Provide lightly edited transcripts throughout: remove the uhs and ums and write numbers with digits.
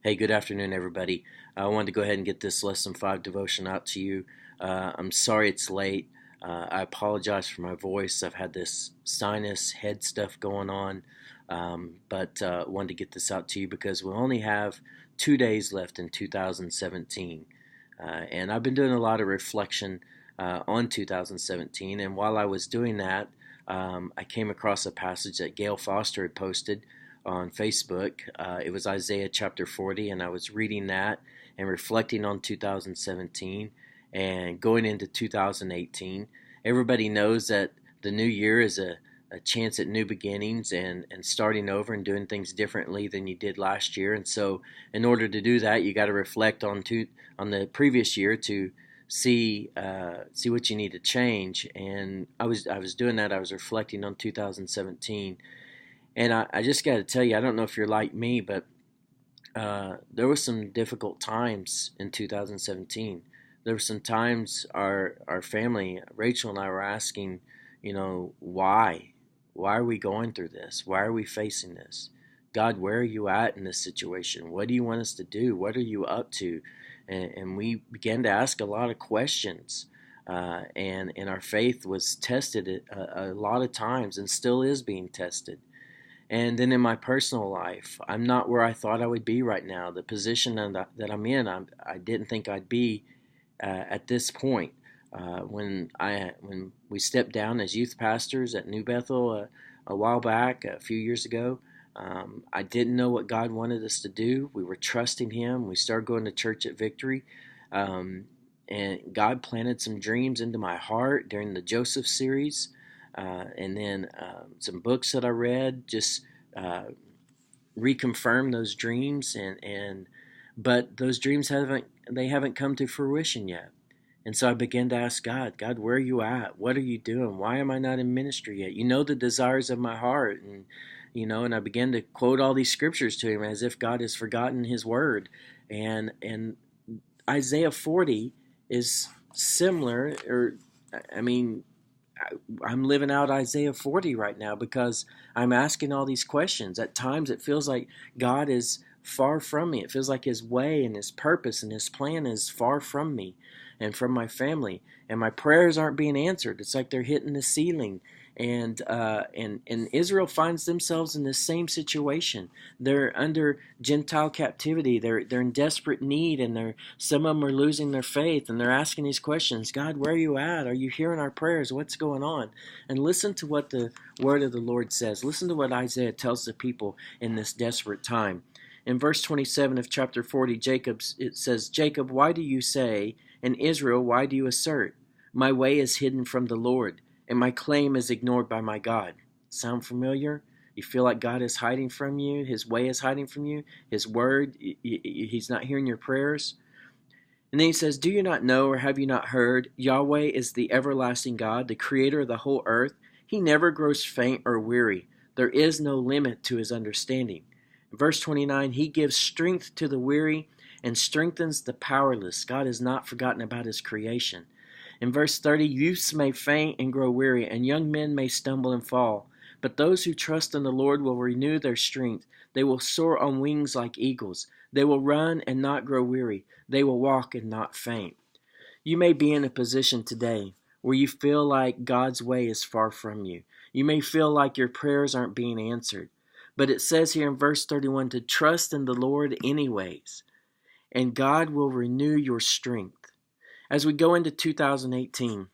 Hey, good afternoon, everybody. I wanted to go ahead and get this Lesson 5 devotion out to you. I'm sorry it's late. I apologize for my voice. I've had this sinus head stuff going on, but wanted to get this out to you because we only have 2 days left in 2017. And I've been doing a lot of reflection on 2017, and while I was doing that, I came across a passage that Gail Foster had posted on Facebook. It was Isaiah chapter 40, and I was reading that and reflecting on 2017 and going into 2018. Everybody knows that the new year is a chance at new beginnings and starting over and doing things differently than you did last year. And so in order to do that, you got to reflect on the previous year to see what you need to change. And I was doing that. I was reflecting on 2017. And I just got to tell you, I don't know if you're like me, but there were some difficult times in 2017. There were some times our family, Rachel and I, were asking, why? Why are we going through this? Why are we facing this? God, where are you at in this situation? What do you want us to do? What are you up to? And we began to ask a lot of questions. And our faith was tested a lot of times and still is being tested. And then in my personal life, I'm not where I thought I would be right now. The position that I'm in, I didn't think I'd be at this point. When we stepped down as youth pastors at New Bethel a while back, a few years ago, I didn't know what God wanted us to do. We were trusting Him. We started going to church at Victory. And God planted some dreams into my heart during the Joseph series. And then some books that I read just reconfirmed those dreams, but those dreams haven't come to fruition yet. And so I began to ask God, where are you at? What are you doing? Why am I not in ministry yet? You know the desires of my heart, and I began to quote all these scriptures to Him as if God has forgotten His word, and Isaiah 40 is similar, I'm living out Isaiah 40 right now because I'm asking all these questions. At times it feels like God is far from me. It feels like His way and His purpose and His plan is far from me and from my family. And my prayers aren't being answered. It's like they're hitting the ceiling. And Israel finds themselves in the same situation. They're under Gentile captivity. They're in desperate need, and some of them are losing their faith, and they're asking these questions. God, where are you at? Are you hearing our prayers? What's going on? And listen to what the word of the Lord says. Listen to what Isaiah tells the people in this desperate time. In verse 27 of chapter 40, it says, Jacob, why do you say, and Israel, why do you assert? My way is hidden from the Lord, and my claim is ignored by my God. Sound familiar? You feel like God is hiding from you? His way is hiding from you? His word, He's not hearing your prayers? And then he says, do you not know or have you not heard? Yahweh is the everlasting God, the creator of the whole earth. He never grows faint or weary. There is no limit to His understanding. In verse 29, He gives strength to the weary and strengthens the powerless. God has not forgotten about His creation. In verse 30, youths may faint and grow weary, and young men may stumble and fall. But those who trust in the Lord will renew their strength. They will soar on wings like eagles. They will run and not grow weary. They will walk and not faint. You may be in a position today where you feel like God's way is far from you. You may feel like your prayers aren't being answered. But it says here in verse 31 to trust in the Lord anyways, and God will renew your strength. As we go into 2018,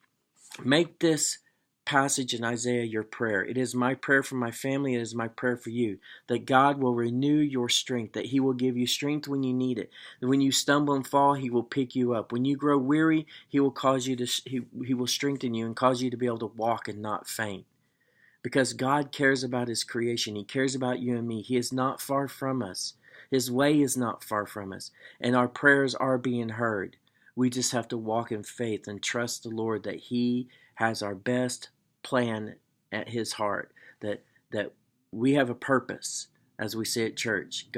make this passage in Isaiah your prayer. It is my prayer for my family. It is my prayer for you, that God will renew your strength, that He will give you strength when you need it. That when you stumble and fall, He will pick you up. When you grow weary, He will He will strengthen you and cause you to be able to walk and not faint. Because God cares about His creation. He cares about you and me. He is not far from us. His way is not far from us. And our prayers are being heard. We just have to walk in faith and trust the Lord that He has our best plan at His heart, that we have a purpose, as we say at church.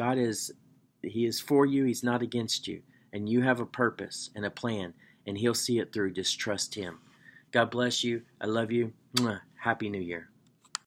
He is for you, He's not against you, and you have a purpose and a plan, and He'll see it through. Just trust Him. God bless you. I love you. Happy New Year.